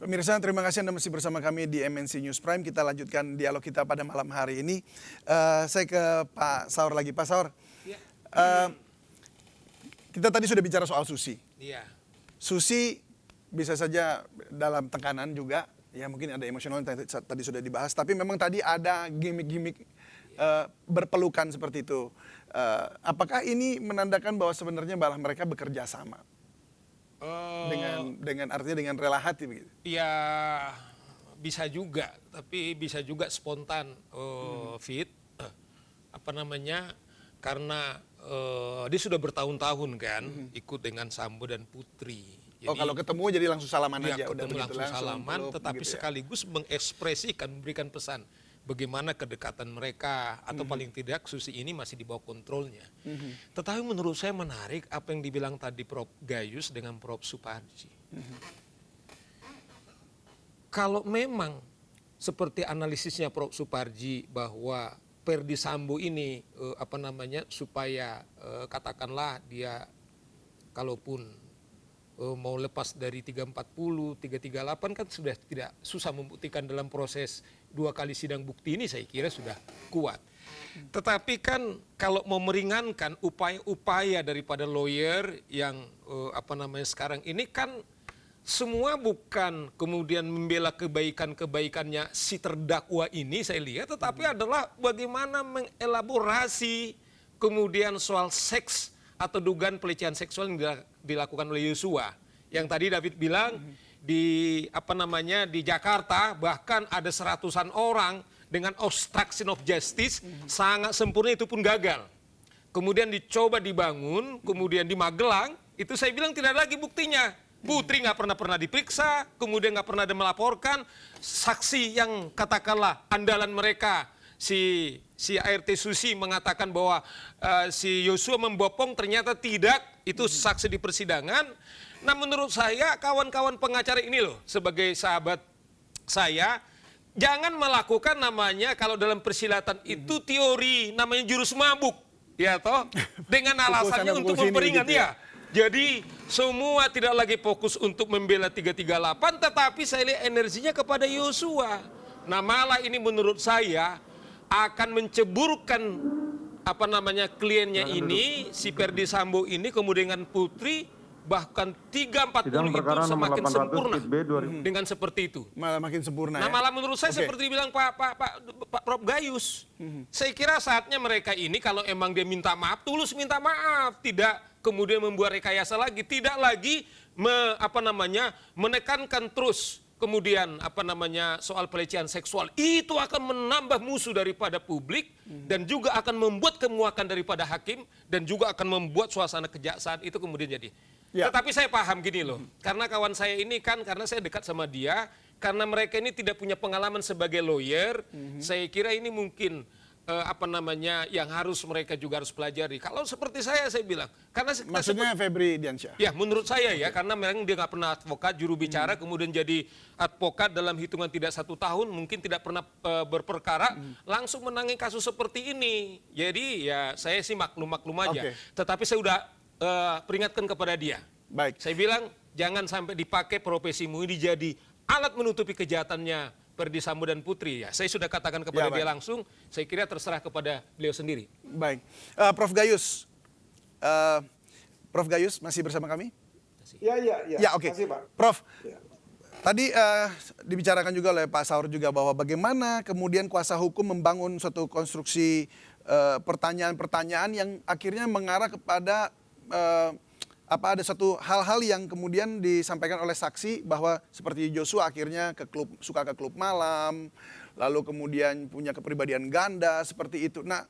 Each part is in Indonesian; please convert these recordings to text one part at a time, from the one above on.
Pemirsa, terima kasih Anda masih bersama kami di MNC News Prime. Kita lanjutkan dialog kita pada malam hari ini. Saya ke Pak Saur lagi. Pak Saur, Ya. kita tadi sudah bicara soal Susi. Iya. Susi bisa saja dalam tekanan juga, ya mungkin ada emosional yang tadi sudah dibahas. Tapi memang tadi ada gimmick-gimmick berpelukan seperti itu. Apakah ini menandakan bahwa sebenarnya malah mereka bekerja sama? Dengan artinya dengan rela hati begitu. Ya bisa juga, tapi bisa juga spontan fit apa namanya, karena dia sudah bertahun-tahun kan ikut dengan Sambo dan Putri. Jadi, kalau ketemu jadi langsung salaman aja, udah ketemu begitu langsung salaman, peluk, tetapi begitu ya. sekaligus mengekspresikan, memberikan pesan bagaimana kedekatan mereka, atau paling tidak Susi ini masih di bawah kontrolnya. Tetapi menurut saya menarik apa yang dibilang tadi Prof. Gayus dengan Prof. Suparji. Kalau memang seperti analisisnya Prof. Suparji bahwa Ferdy Sambo ini supaya katakanlah dia kalaupun mau lepas dari 340, 338 kan sudah tidak susah membuktikan dalam proses 2 kali sidang bukti ini, saya kira sudah kuat. Tetapi kan kalau mau meringankan upaya-upaya daripada lawyer yang sekarang ini kan semua bukan kemudian membela kebaikan-kebaikannya si terdakwa ini saya lihat, tetapi adalah bagaimana mengelaborasi kemudian soal seks atau dugaan pelecehan seksual yang dilakukan oleh Yosua. Yang tadi David bilang di di Jakarta bahkan ada seratusan orang dengan obstruction of justice sangat sempurna, itu pun gagal. Kemudian dicoba dibangun, kemudian di Magelang itu saya bilang tidak ada lagi buktinya. Putri nggak pernah diperiksa, kemudian nggak pernah ada melaporkan saksi yang katakanlah andalan mereka. Si ART Susi mengatakan bahwa si Yosua membopong, ternyata tidak, itu saksi di persidangan. Nah menurut saya kawan-kawan pengacara ini loh, sebagai sahabat saya, jangan melakukan namanya kalau dalam persilatan itu teori namanya jurus mabuk, ya toh, dengan alasannya untuk memperingat gitu ya. Jadi semua tidak lagi fokus untuk membela 338, tetapi saya lihat energinya kepada Yosua. Nah malah ini menurut saya akan menceburkan kliennya ini, si Ferdy Sambo ini, kemudian dengan Putri, bahkan 340 itu semakin sempurna dengan seperti itu. Malah makin sempurna. Nah malah menurut saya seperti bilang Pak Prof. Gayus, saya kira saatnya mereka ini kalau emang dia minta maaf, tulus minta maaf, tidak kemudian membuat rekayasa lagi, tidak lagi menekankan terus. Kemudian soal pelecehan seksual itu akan menambah musuh daripada publik dan juga akan membuat kemuakan daripada hakim dan juga akan membuat suasana kejaksaan itu kemudian jadi. Ya. Tetapi saya paham gini loh, karena kawan saya ini kan karena saya dekat sama dia, karena mereka ini tidak punya pengalaman sebagai lawyer, saya kira ini mungkin yang harus mereka juga harus pelajari. Kalau seperti saya bilang, karena maksudnya Febri Diansyah. Ya, menurut saya ya, karena memang dia nggak pernah advokat, juru bicara, kemudian jadi advokat dalam hitungan tidak 1 tahun, mungkin tidak pernah berperkara, langsung menangani kasus seperti ini. Jadi ya saya sih maklum aja. Tetapi saya udah peringatkan kepada dia. Baik. Saya bilang jangan sampai dipakai profesimu ini jadi alat menutupi kejahatannya Ferdy Sambo dan Putri. Ya, saya sudah katakan kepada dia langsung, saya kira terserah kepada beliau sendiri. Baik. Prof. Gayus. Prof. Gayus masih bersama kami? Ya, oke. Prof, tadi dibicarakan juga oleh Pak Saur juga bahwa bagaimana kemudian kuasa hukum membangun suatu konstruksi pertanyaan-pertanyaan yang akhirnya mengarah kepada ada satu hal-hal yang kemudian disampaikan oleh saksi bahwa seperti Joshua akhirnya suka ke klub malam, lalu kemudian punya kepribadian ganda seperti itu. Nah,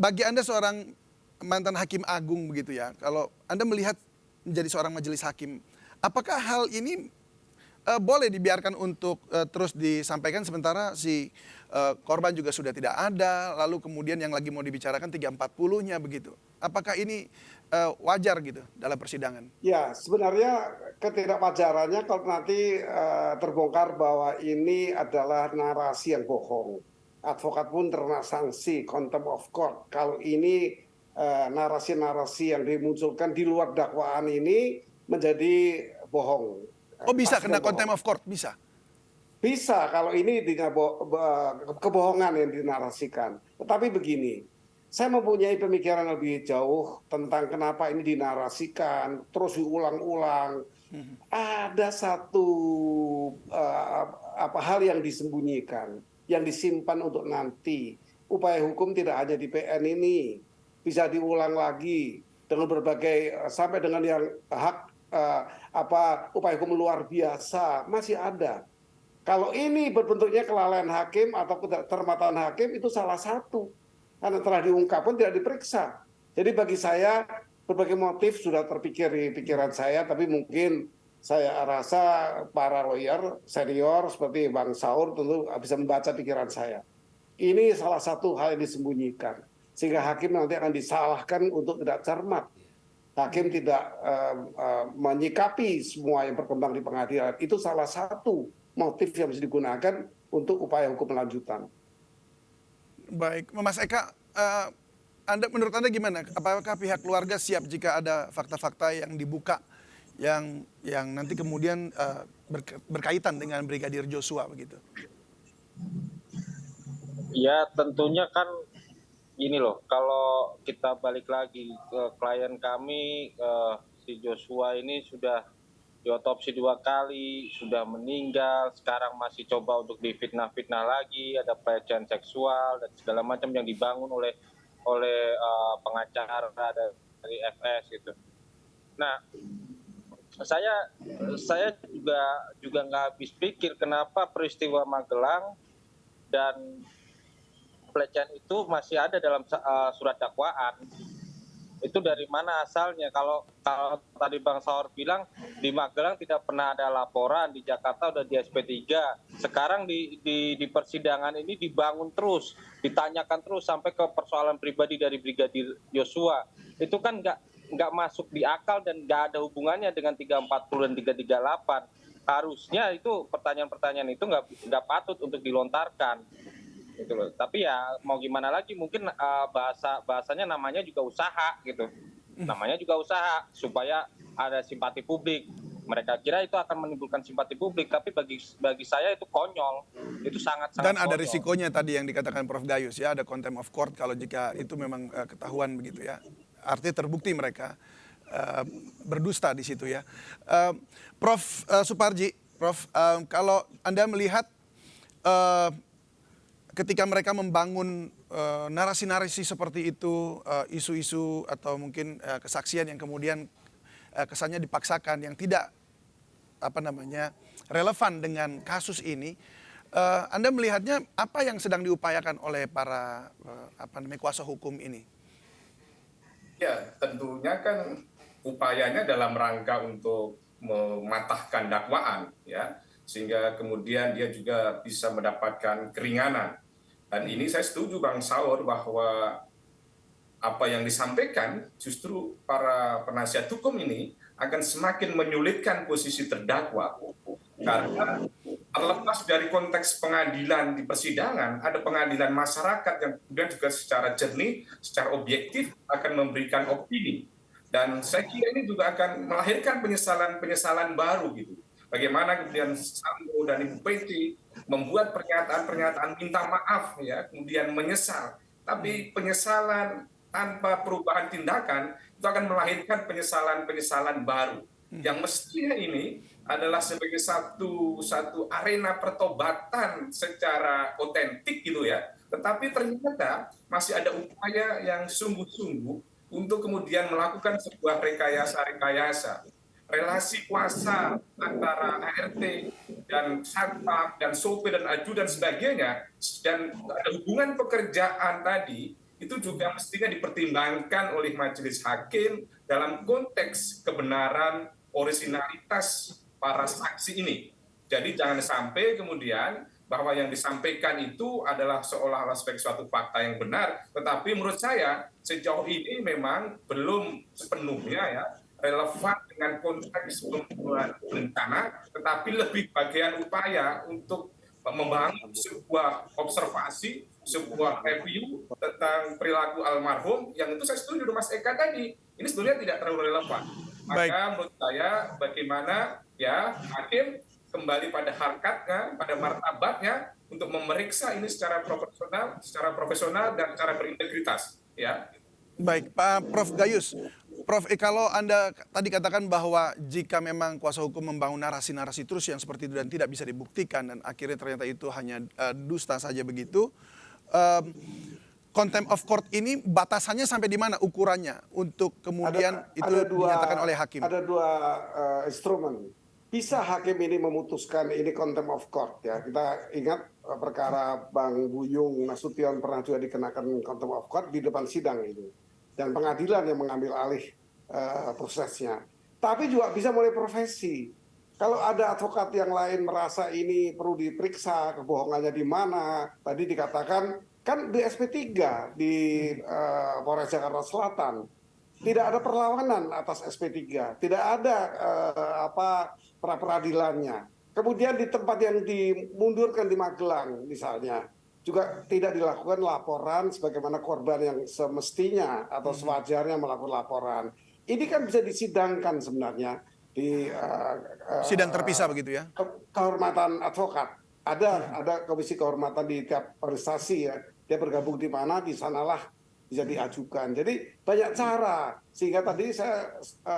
bagi Anda seorang mantan hakim agung begitu ya, kalau Anda melihat menjadi seorang majelis hakim, apakah hal ini boleh dibiarkan untuk terus disampaikan sementara si korban juga sudah tidak ada, lalu kemudian yang lagi mau dibicarakan 340-nya begitu. Apakah ini wajar gitu dalam persidangan? Ya, sebenarnya ketidakwajarannya kalau nanti terbongkar bahwa ini adalah narasi yang bohong. Advokat pun terkena sanksi contempt of court kalau ini narasi-narasi yang dimunculkan di luar dakwaan ini menjadi bohong. Oh bisa kena contempt of court, bisa? Bisa kalau ini dengan kebohongan yang dinarasikan. Tetapi begini, saya mempunyai pemikiran lebih jauh tentang kenapa ini dinarasikan, terus diulang-ulang. Ada satu hal yang disembunyikan, yang disimpan untuk nanti. Upaya hukum tidak hanya di PN ini, bisa diulang lagi dengan berbagai sampai dengan yang hak upaya hukum luar biasa masih ada. Kalau ini berbentuknya kelalaian hakim atau ketermataan hakim itu salah satu karena telah diungkap pun tidak diperiksa. Jadi bagi saya berbagai motif sudah terpikir di pikiran saya, tapi mungkin saya rasa para lawyer senior seperti Bang Saur tentu bisa membaca pikiran saya. Ini salah satu hal yang disembunyikan sehingga hakim nanti akan disalahkan untuk tidak cermat. Hakim tidak menyikapi semua yang berkembang di pengadilan. Itu salah satu motif yang bisa digunakan untuk upaya hukum lanjutan. Baik, Mas Eka, menurut Anda gimana? Apakah pihak keluarga siap jika ada fakta-fakta yang dibuka yang nanti kemudian berkaitan dengan Brigadir Joshua begitu? Ya tentunya kan gini loh, kalau kita balik lagi ke klien kami, si Joshua ini sudah diotopsi 2 kali, sudah meninggal, sekarang masih coba untuk difitnah-fitnah lagi, ada pelecehan seksual dan segala macam yang dibangun oleh pengacara dari FS gitu. Nah, saya juga nggak habis pikir kenapa peristiwa Magelang dan pelecehan itu masih ada dalam surat dakwaan. Itu dari mana asalnya? Kalau tadi Bang Saur bilang di Magelang tidak pernah ada laporan, di Jakarta udah di SP3. Sekarang di persidangan ini dibangun terus, ditanyakan terus sampai ke persoalan pribadi dari Brigadir Joshua. Itu kan nggak masuk di akal dan nggak ada hubungannya dengan 340 dan 338. Harusnya itu pertanyaan-pertanyaan itu nggak patut untuk dilontarkan. Gitu loh. Tapi ya mau gimana lagi, mungkin bahasanya namanya juga usaha gitu. Namanya juga usaha supaya ada simpati publik. Mereka kira itu akan menimbulkan simpati publik, tapi bagi saya itu konyol. Itu sangat Dan ada konyol. risikonya tadi yang dikatakan Prof Gayus ya, ada contempt of court kalau jika itu memang ketahuan begitu ya. Artinya terbukti mereka berdusta di situ ya. Prof Suparji, Prof, kalau Anda melihat ketika mereka membangun narasi-narasi seperti itu, isu-isu atau mungkin kesaksian yang kemudian kesannya dipaksakan, yang tidak relevan dengan kasus ini, Anda melihatnya apa yang sedang diupayakan oleh para kuasa hukum ini? Ya, tentunya kan upayanya dalam rangka untuk mematahkan dakwaan, ya, sehingga kemudian dia juga bisa mendapatkan keringanan. Dan ini saya setuju Bang Saur bahwa apa yang disampaikan justru para penasihat hukum ini akan semakin menyulitkan posisi terdakwa. Karena terlepas dari konteks pengadilan di persidangan, ada pengadilan masyarakat yang kemudian juga secara jernih, secara objektif akan memberikan opini. Dan saya kira ini juga akan melahirkan penyesalan-penyesalan baru gitu. Bagaimana kemudian Sambo dan Ibu Peti membuat pernyataan-pernyataan minta maaf ya, kemudian menyesal. Tapi penyesalan tanpa perubahan tindakan itu akan melahirkan penyesalan-penyesalan baru. Yang mestinya ini adalah sebagai satu arena pertobatan secara otentik gitu ya. Tetapi ternyata masih ada upaya yang sungguh-sungguh untuk kemudian melakukan sebuah rekayasa. Relasi kuasa antara ART dan satpam dan sopir dan ajudan dan sebagainya, dan ada hubungan pekerjaan tadi, itu juga mestinya dipertimbangkan oleh majelis hakim dalam konteks kebenaran orisinalitas para saksi ini. Jadi jangan sampai kemudian bahwa yang disampaikan itu adalah seolah-olah sebagai suatu fakta yang benar, tetapi menurut saya sejauh ini memang belum sepenuhnya ya relevan dengan konteks pembunuhan berencana, tetapi lebih bagian upaya untuk membangun sebuah observasi, sebuah review tentang perilaku almarhum, yang itu saya setuju dengan Mas Eka tadi, ini sebenarnya tidak terlalu relevan. maka menurut saya bagaimana ya hakim kembali pada harkatnya, pada martabatnya untuk memeriksa ini secara profesional dan secara berintegritas, ya. Baik, Pak Prof Gayus. Prof, kalau Anda tadi katakan bahwa jika memang kuasa hukum membangun narasi-narasi terus yang seperti itu dan tidak bisa dibuktikan dan akhirnya ternyata itu hanya dusta saja begitu, contempt of court ini batasannya sampai di mana ukurannya untuk kemudian dinyatakan oleh hakim? Ada dua instrumen. Bisa hakim ini memutuskan ini contempt of court ya. Kita ingat perkara Bang Buyung Nasution pernah juga dikenakan contempt of court di depan sidang itu. Dan pengadilan yang mengambil alih prosesnya. Tapi juga bisa mulai profesi. Kalau ada advokat yang lain merasa ini perlu diperiksa, kebohongannya di mana, tadi dikatakan kan di SP3 di Polres Jakarta Selatan tidak ada perlawanan atas SP3, tidak ada pra-peradilannya. Kemudian di tempat yang dimundurkan di Magelang misalnya juga tidak dilakukan laporan sebagaimana korban yang semestinya atau sewajarnya melakukan laporan. Ini kan bisa disidangkan sebenarnya di sidang terpisah begitu ya? Kehormatan advokat. Ada komisi kehormatan di tiap organisasi ya. Dia bergabung di mana, di sanalah bisa diajukan. Jadi banyak cara. Sehingga tadi saya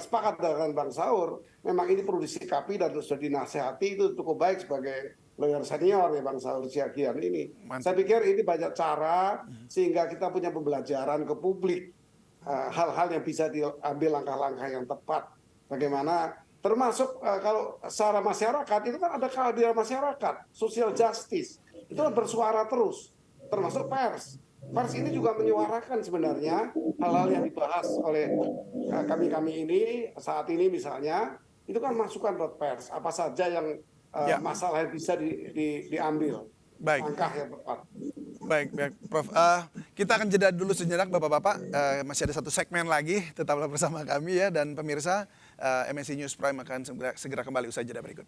sepakat dengan Bang Saur, memang ini perlu disikapi dan sudah dinasehati itu cukup baik sebagai lawyer senior ya Bang Saur Siagian ini. Saya pikir ini banyak cara sehingga kita punya pembelajaran ke publik. Hal-hal yang bisa diambil langkah-langkah yang tepat. Bagaimana termasuk kalau secara masyarakat itu kan ada keadilan masyarakat, social justice. Itu kan bersuara terus. Termasuk pers. Pers ini juga menyuarakan sebenarnya hal-hal yang dibahas oleh kami-kami ini saat ini misalnya, itu kan masukan buat pers. Apa saja yang masalah yang bisa diambil. Baik. Langkah yang tepat. Baik, Prof. Kita akan jeda dulu sejenak Bapak-Bapak. Masih ada satu segmen lagi, tetaplah bersama kami ya. Dan pemirsa, MNC News Prime akan segera kembali usai jeda berikut.